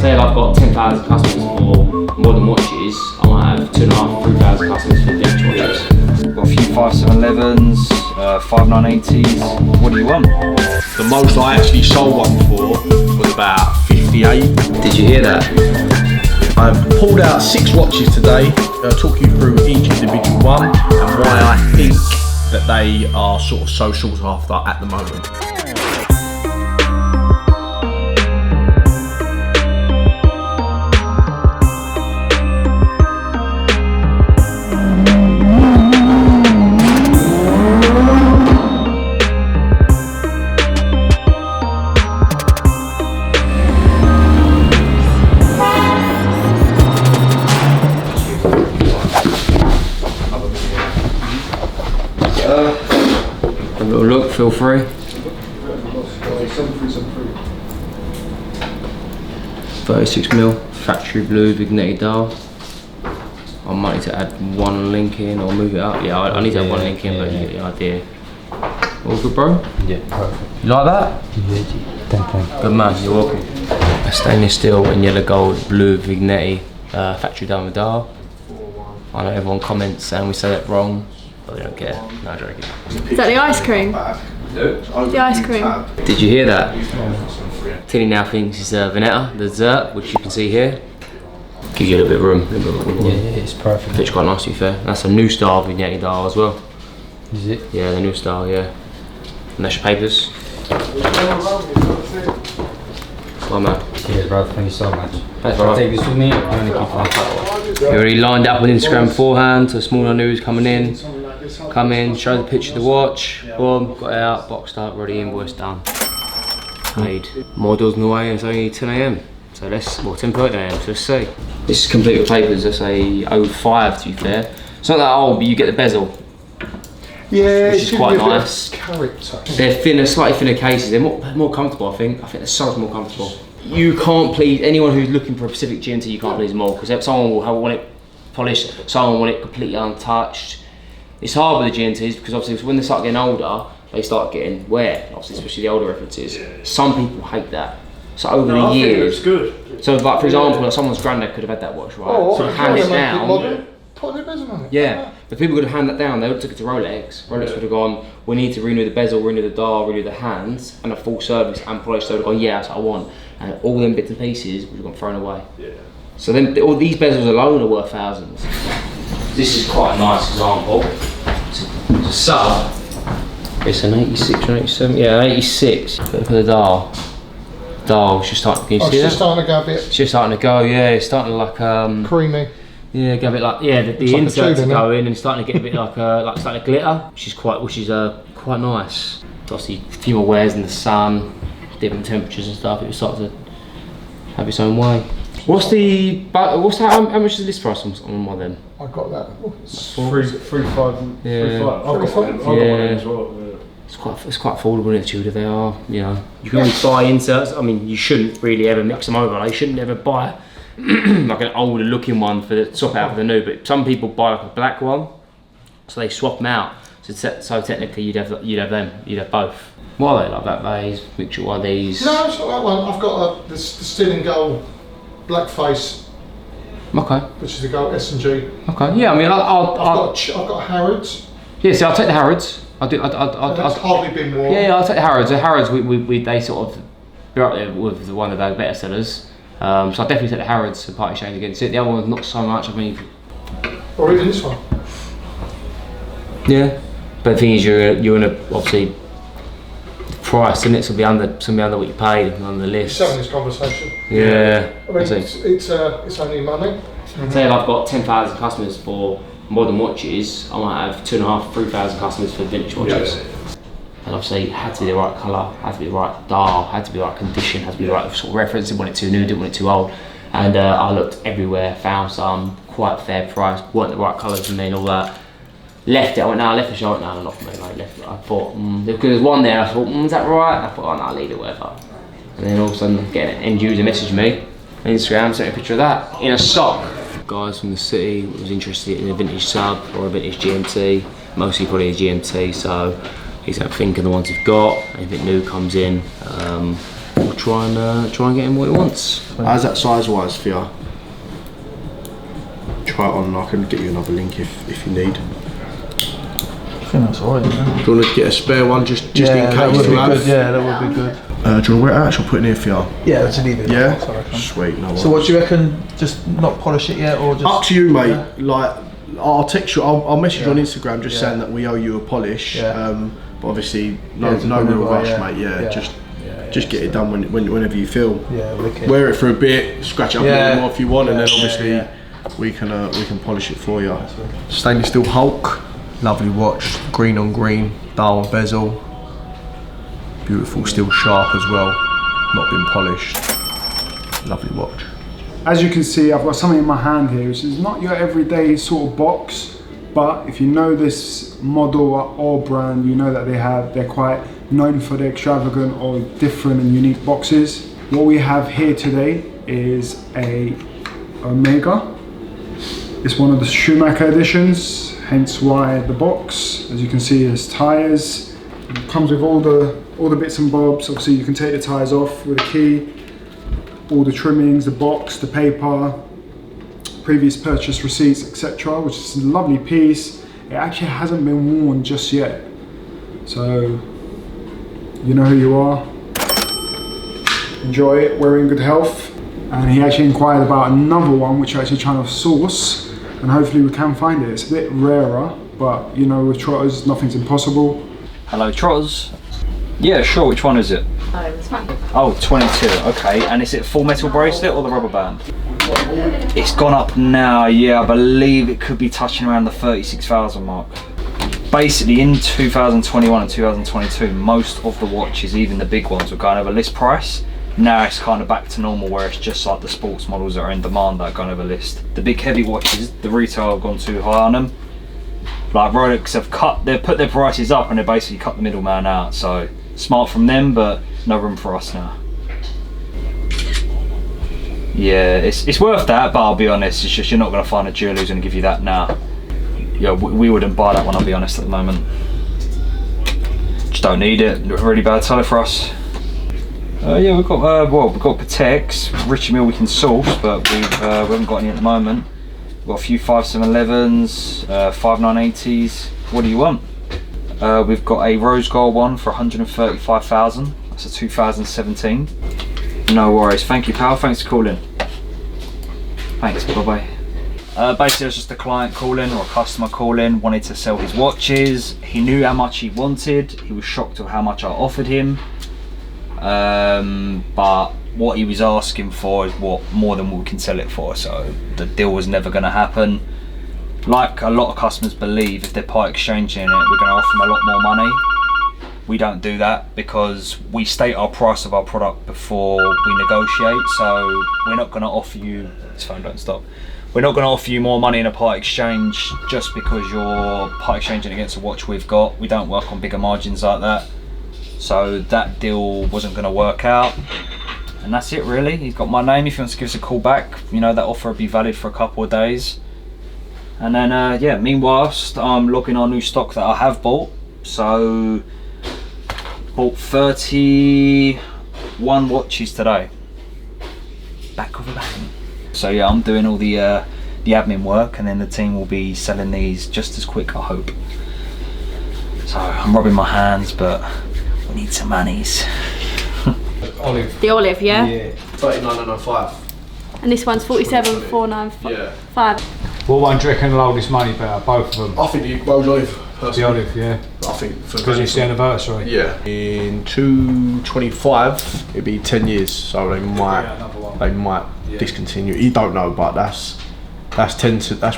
Say if I've got 10,000 customers for modern watches, I might have 2,500, 3,000 customers for vintage watches. Got a few 5711s, 5980s. What do you want? The most I actually sold one for was about 58. Did you hear that? I've pulled out 6 watches today. I'll talk you through each individual one and why I think that they are sort of so sought after at the moment. A little look, feel free. 36mm, factory blue, Vignetti dial. I might need to add one link in or move it up. Yeah, I need to add one link in, but you get the idea. All good, bro? Yeah, perfect. You like that? Yeah, thank you. Good man, you're welcome. A stainless steel and yellow gold, blue Vignetti, factory diamond dial. I know everyone comments saying we say it wrong, but they don't care. No, I'm joking. Is that the ice cream? The ice cream. Did you hear that? Tilly now thinks it's Veneta, the dessert, which you can see here. Gives you a little bit of room. Yeah, it's perfect. Fits quite nice, to be fair. That's a new style Vignetti dial as well. Is it? Yeah, the new style, yeah. And that's your papers. Come on, man. Cheers, bro. Thank you so much. Thanks, I'll bro. take this with me. I'm gonna keep on. You already lined up on Instagram beforehand, so smaller news coming in. Come in, show the picture of the watch. Boom, got it out, boxed up, ready, invoice done. Paid. More deals on the way, and it's only 10 AM. So let's, well, 10:30 AM, so let's see. This is complete with papers, that's a 05 to be fair. It's not that old, but you get the bezel. Yeah, which is quite nice. Character. They're thinner, slightly thinner cases. They're more comfortable, I think. I think they're so much more comfortable. You can't please anyone who's looking for a specific GMT. You can't please them all because someone will want it polished, someone will want it completely untouched. It's hard with the GMTs because obviously when they start getting older, they start getting wear. Obviously, especially the older references. Yeah. Some people hate that. So over the years, it's good. So like for example, like someone's granddad could have had that watch, right? Oh, so hand it down. Put the bezel on it. Yeah, but people could have handed that down. They would have took it to Rolex. Rolex would have gone, we need to renew the bezel, renew the dial, renew the hands, and a full service and polish. So they would have gone, yeah, that's what I want. And all them bits and pieces would have gone thrown away. Yeah. So then all these bezels alone are worth thousands. This is quite a nice example. It's a sub. It's an 86 or 87. Yeah, 86. Look at the dial. Dial's just starting. Can you see that? It's just starting to go a bit. It's just starting to go. Yeah, it's starting to like creamy. Yeah, go a bit like the inserts are going and it's starting to get a bit like starting to glitter, which is quite nice. Obviously, a few more wears in the sun, different temperatures and stuff. It will start to have its own way. How much is this price on one of them? I got that. Oh, it's 3.5. Yeah. Yeah. It's quite affordable in the Tudor. They are. You know, you can always buy inserts. I mean, you shouldn't really ever mix them over. You shouldn't ever buy like an older looking one for the swap out for the new, but some people buy like a black one, so they swap them out. So technically, you'd have them. You'd have both. What are they like? Black bays, mixture one of these. No, it's not that one. I've got the steel and gold black face. Okay. Which is the gold S&G. Okay. Yeah, I mean, I've got Harrods. Yeah, see, I'll take the Harrods. That's hardly been worn. Yeah, I'll take the Harrods. The Harrods, they sort of be up there with one of the better sellers. So I'll definitely take the Harrods and part exchange against it. The other one's not so much. I mean, or even this one. Yeah, but the thing is, you're gonna obviously the price, isn't it? So be under what you paid on the list. Just having this conversation. Yeah. I mean, it's only money. Say if I've got 10,000 customers for modern watches, I might have 2,500, 3,000 customers for vintage watches. Yeah. And obviously, it had to be the right colour, had to be the right dial, had to be the right condition, had to be the right sort of reference. Didn't want it too new, didn't want it too old. And I looked everywhere, found some quite fair price, weren't the right colours for me and all that. Left it, I went, no, I left the show, no, not for me, mate. Left it. I thought, because there's one there, I thought, is that right? And I thought, oh no, I'll leave it, whatever. And then all of a sudden, getting an end user messaged me on Instagram, sent me a picture of that in a sock. Guys from the city was interested in a vintage sub or a vintage GMT, mostly probably a GMT, so he's going to think of the ones he's got. Anything new comes in, we'll try and get him what he wants. How's that size-wise for you? Try it on. I can get you another link if you need. I think that's alright. Yeah. Do you want to get a spare one just in case? That would be good. Yeah, that would be good. Do you want to wear it out? I'll put it in here for you. Yeah, it's an even. Yeah. Sweet. No so what do you reckon? Just not polish it yet, or just? Up to you, mate. Yeah. Like, I'll text you. I'll message you on Instagram just saying that we owe you a polish. Yeah. But obviously, no real rush, mate. Yeah. Just get it done whenever you feel. Yeah. Wicked. Wear it for a bit. Scratch it up a little more if you want, and then obviously we can polish it for you. Stainless steel Hulk. Lovely watch. Green on green. Dial bezel. Beautiful, still sharp as well. Not been polished. Lovely watch. As you can see, I've got something in my hand here, which is not your everyday sort of box, but if you know this model or brand, you know that they're quite known for their extravagant or different and unique boxes. What we have here today is a Omega. It's one of the Schumacher editions, hence why the box. As you can see, there's tires. It comes with all the bits and bobs. Obviously, you can take the tires off with a key. All the trimmings, the box, the paper, previous purchase receipts, etc., which is a lovely piece. It actually hasn't been worn just yet, so you know who you are. Enjoy it, we're in good health. And he actually inquired about another one which we're actually trying to source, and hopefully we can find it. It's a bit rarer, but you know, with Trotters nothing's impossible. Hello Trotters. Yeah, sure, which one is it? Oh, 22, okay. And is it full metal bracelet or the rubber band? It's gone up now, yeah, I believe it could be touching around the 36,000 mark. Basically, in 2021 and 2022, most of the watches, even the big ones, were going over list price. Now it's kind of back to normal, where it's just like the sports models that are in demand that are going over list. The big heavy watches, the retail have gone too high on them. Like Rolex they've put their prices up and they basically cut the middleman out, so smart from them, but no room for us now. Yeah, it's worth that, but I'll be honest, it's just you're not going to find a jeweler who's going to give you that now. Yeah, we wouldn't buy that one, I'll be honest, at the moment. Just don't need it. Really bad seller for us. Yeah, we've got Pateks, Richie Mill we can source, but we haven't got any at the moment. We've got a few 5711s, 5980s. What do you want? We've got a rose gold one for 135,000. That's a 2017. No worries. Thank you, pal. Thanks for calling. Thanks. Bye bye. Basically, it was just a client calling or a customer calling, wanted to sell his watches. He knew how much he wanted. He was shocked at how much I offered him. But what he was asking for is more than what we can sell it for. So the deal was never going to happen. Like a lot of customers believe, if they're part exchanging it, we're going to offer them a lot more money. We don't do that because we state our price of our product before we negotiate. So we're not going to offer you, this phone don't stop. We're not going to offer you more money in a part exchange just because you're part exchanging against a watch we've got. We don't work on bigger margins like that. So that deal wasn't going to work out. And that's it really. He's got my name if he wants to give us a call back. You know, that offer will be valid for a couple of days. And then, yeah, meanwhile, I'm logging our new stock that I have bought. So, bought 31 watches today. Back with a bang. So yeah, I'm doing all the admin work, and then the team will be selling these just as quick, I hope. So I'm rubbing my hands, but we need some monies. Olive. The olive, yeah? Yeah. 39.95. And this one's 47,495. Yeah. What one do you reckon will hold this money better? Both of them? I think the Rose Olive. Personally. The olive, yeah. I think because it's the anniversary. Yeah. In 2025, it'd be 10 years, so they might discontinue. You don't know, but that's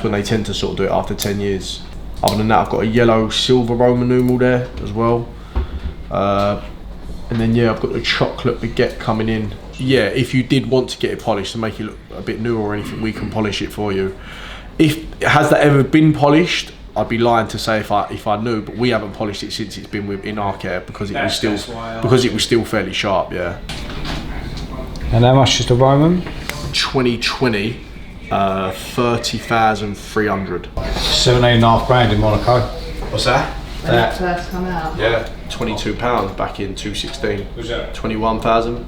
when they tend to sort of do it after 10 years. Other than that, I've got a yellow silver Roman numeral there as well. And then yeah, I've got the chocolate baguette coming in. Yeah, if you did want to get it polished to make it look a bit newer or anything, we can polish it for you. Has that ever been polished? I'd be lying to say if I knew, but we haven't polished it since it's been in our care because it was still fairly sharp. Yeah. And how much is the Roman? 2020, 30,300. 17.5 grand in Monaco. What's that? When that first come out? Yeah, £22 back in 2016. Was that? 21,000.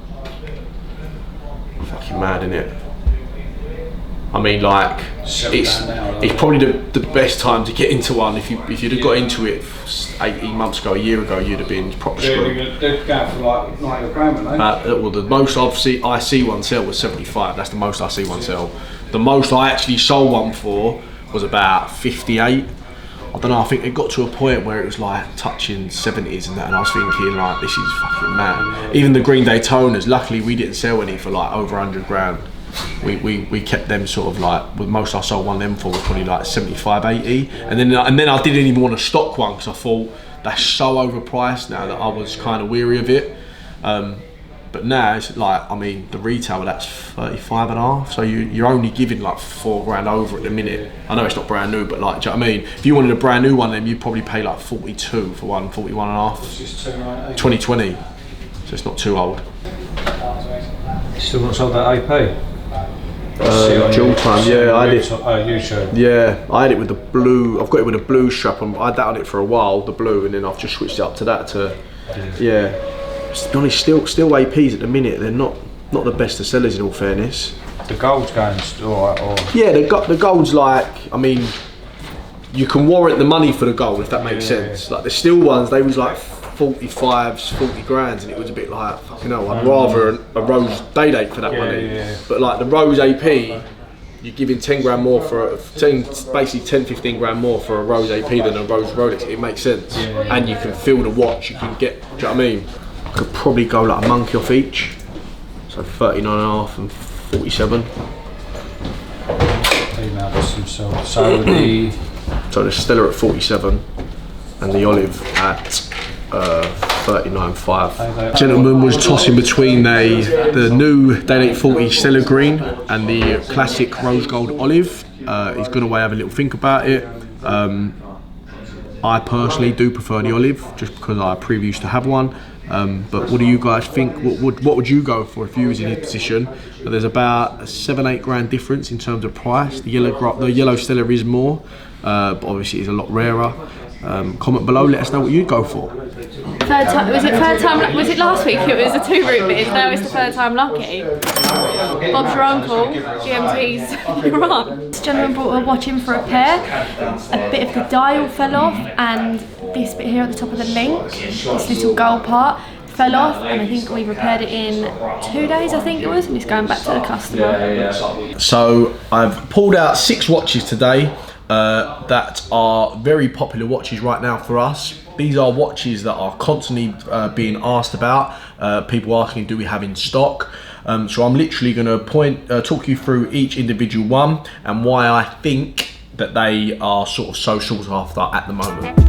fucking mad, isn't it? I mean, like, it's probably the best time to get into one. If you'd have got into it 18 months ago, a year ago, you'd have been proper screwed. They're going for like 90 grand, aren't they? Well, the most I see one sell was 75. That's the most I see one sell. The most I actually sold one for was about 58. I don't know, I think it got to a point where it was like touching 70s and that, and I was thinking like, this is fucking mad. Even the green Daytonas, luckily we didn't sell any for like over 100 grand. We kept them sort of like, the most I sold one of them for was probably like 75, 80. And then I didn't even want to stock one because I thought that's so overpriced now that I was kind of weary of it. But now it's like, I mean, the retail, that's 35 and a half. So you're only giving like 4 grand over at the minute. I know it's not brand new, but like, do you know what I mean? If you wanted a brand new one, then you'd probably pay like 42 for one, 41 and a half. 2020, so it's not too old. You still not sold that AP? Dual time, yeah, I had it. YouTube. Yeah, I had it with the blue. I've got it with a blue strap on. I had that on it for a while, the blue, and then I've just switched it up to that. Yeah. To be honest, still APs at the minute. They're not the best of sellers in all fairness. The gold's going alright, or yeah, the gold's like, I mean, you can warrant the money for the gold if that makes sense. Like the steel ones, they was like 45s, 40 grand, and it was a bit like, fucking hell, I'd rather a Rose Day-Date for that money. Yeah. But like the Rose AP, you're giving 10 grand more for basically 10, 15 grand more for a Rose AP than a Rose Rolex. It makes sense. Yeah. And you can feel the watch, you can get, do you know what I mean? I could probably go like a monkey off each. So 39 and a half and 47. So the Stellar at 47 and the Olive at 39.5. Gentleman was tossing between the new Day-Date 40 Stellar Green and the classic Rose Gold Olive. He's gone away, have a little think about it. I personally do prefer the Olive just because I previously used to have one. But what do you guys think? What would you go for if you was in his position? But there's about a 7-8 grand difference in terms of price. The yellow Stellar is more, but obviously it's a lot rarer. Comment below, let us know what you'd go for. Third time, was it last week it was a 2-route bid, now it's the third time lucky. Bob's your uncle, GMT's your aunt. This gentleman brought a watch in for a pair. A bit of the dial fell off and this bit here at the top of the link, this little gold part, fell off, and I think we repaired it in 2 days, I think it was, and it's going back to the customer. So I've pulled out 6 watches today that are very popular watches right now for us. These are watches that are constantly being asked about, people asking do we have in stock. So I'm literally going to talk you through each individual one and why I think that they are sort of so sought after at the moment.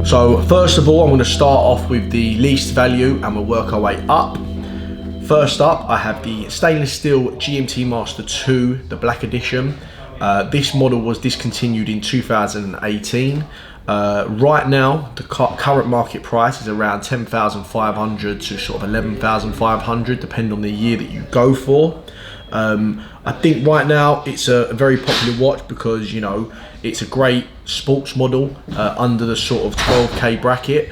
So first of all, I'm going to start off with the least value and we'll work our way up. First up, I have the stainless steel GMT Master 2, the black edition. This model was discontinued in 2018. Right now, the current market price is around 10,500 to sort of 11,500, depending on the year that you go for. I think right now it's a very popular watch because, you know, it's a great sports model under the sort of 12k bracket.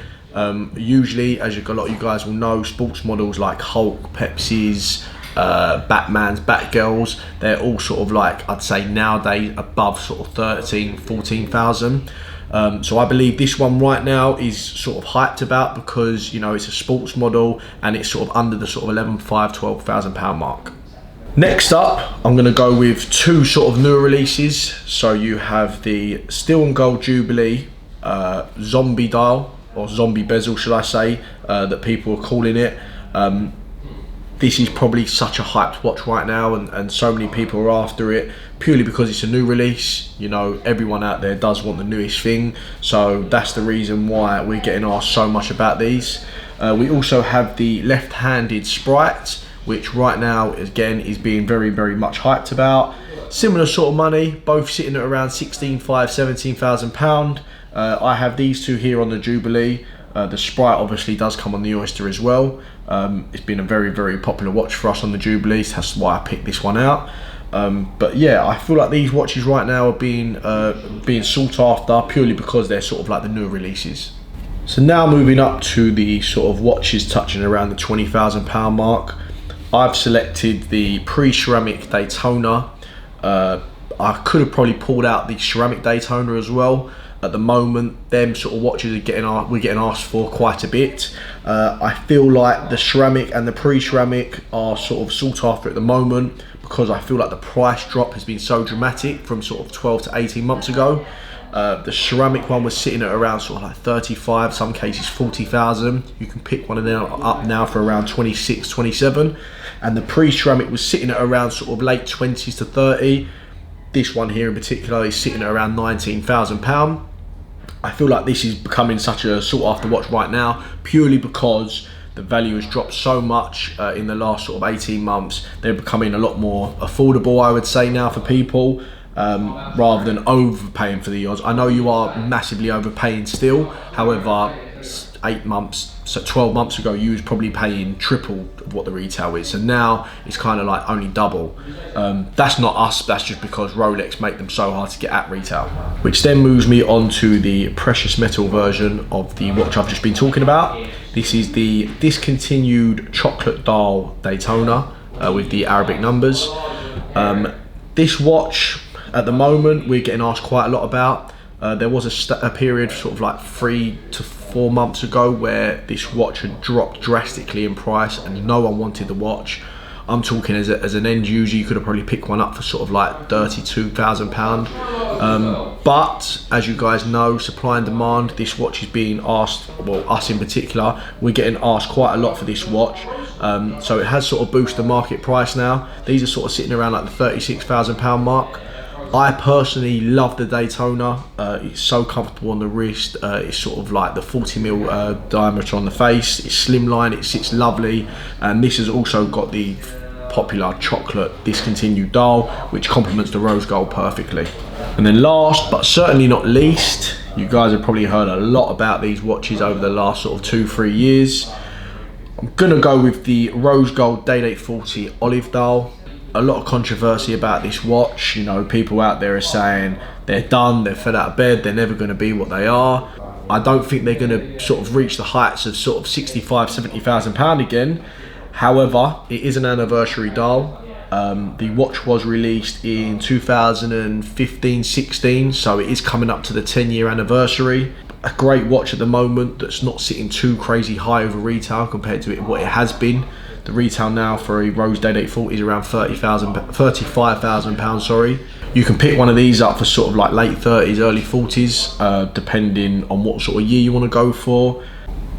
Usually, as a lot of you guys will know, sports models like Hulk, Pepsi's, Batman's, Batgirls, they're all sort of like, I'd say nowadays above sort of 13, 14,000. So I believe this one right now is sort of hyped about because, you know, it's a sports model and it's sort of under the sort of 11,500, 12,000 pound mark. Next up, I'm going to go with 2 sort of newer releases. So you have the Steel and Gold Jubilee Zombie Dial, or Zombie Bezel should I say, that people are calling it. This is probably such a hyped watch right now and so many people are after it purely because it's a new release. You know, everyone out there does want the newest thing, so that's the reason why we're getting asked so much about these. We also have the left-handed Sprite, which right now again is being very, very much hyped about. Similar sort of money, both sitting at around 16,500, 17,000 pound. I have these 2 here on the Jubilee. The Sprite obviously does come on the Oyster as well. It's been a very, very popular watch for us on the Jubilee, so that's why I picked this one out. But yeah, I feel like these watches right now are being sought after purely because they're sort of like the newer releases. So now moving up to the sort of watches touching around the £20,000 mark. I've selected the pre-ceramic Daytona. I could have probably pulled out the ceramic Daytona as well. At the moment, them sort of watches we're getting asked for quite a bit. I feel like the ceramic and the pre-ceramic are sort of sought after at the moment because I feel like the price drop has been so dramatic from sort of 12 to 18 months ago. The ceramic one was sitting at around sort of like 35, some cases 40,000. You can pick one of them up now for around 26, 27. And the pre-ceramic was sitting at around sort of late 20s to 30. This one here in particular is sitting at around £19,000. I feel like this is becoming such a sought after watch right now purely because the value has dropped so much in the last sort of 18 months. They're becoming a lot more affordable, I would say, now for people, rather than overpaying for the odds. I know you are massively overpaying still. However, 8 months, so 12 months ago, you was probably paying triple of what the retail is. So now it's kind of like only double. That's not us, that's just because Rolex make them so hard to get at retail. Which then moves me on to the precious metal version of the watch I've just been talking about. This is the discontinued chocolate dial Daytona with the Arabic numbers. This watch, at the moment, we're getting asked quite a lot about. There was a period sort of like 3 to 4 months ago where this watch had dropped drastically in price and no one wanted the watch. I'm talking as an end user, you could have probably picked one up for sort of like £32,000. But as you guys know, supply and demand, this watch is being asked, well, us in particular, we're getting asked quite a lot for this watch. So it has sort of boosted the market price now. These are sort of sitting around like the £36,000 mark. I personally love the Daytona. It's so comfortable on the wrist. It's sort of like the 40mm diameter on the face. It's slimline, it sits lovely. And this has also got the popular chocolate discontinued dial, which complements the rose gold perfectly. And then last, but certainly not least, you guys have probably heard a lot about these watches over the last sort of 2-3 years. I'm gonna go with the Rose Gold Day-Date 40 olive dial. A lot of controversy about this watch. You know, people out there are saying they're done, they're fed out of bed, they're never going to be what they are. I don't think they're going to sort of reach the heights of sort of £65,000-70,000 again. However, it is an anniversary dial. The watch was released in 2015-16, so it is coming up to the 10-year anniversary. A great watch at the moment that's not sitting too crazy high over retail compared to what it has been. The retail now for a Rose Day-Date 40 is around £35,000, sorry. You can pick one of these up for sort of like late 30s, early 40s, depending on what sort of year you want to go for.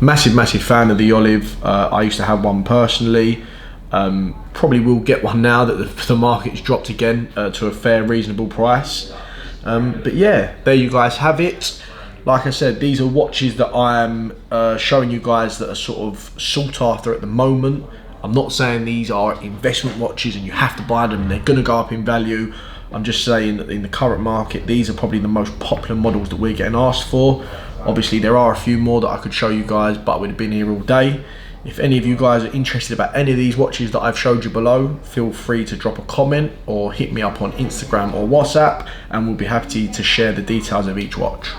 Massive fan of the olive. I used to have one personally. Probably will get one now that the market's dropped again to a fair, reasonable price. But yeah, there you guys have it. Like I said, these are watches that I'm showing you guys that are sort of sought after at the moment. I'm not saying these are investment watches and you have to buy them and they're going to go up in value. I'm just saying that in the current market, these are probably the most popular models that we're getting asked for. Obviously, there are a few more that I could show you guys, but we'd have been here all day. If any of you guys are interested about any of these watches that I've showed you below, feel free to drop a comment or hit me up on Instagram or WhatsApp, and we'll be happy to share the details of each watch.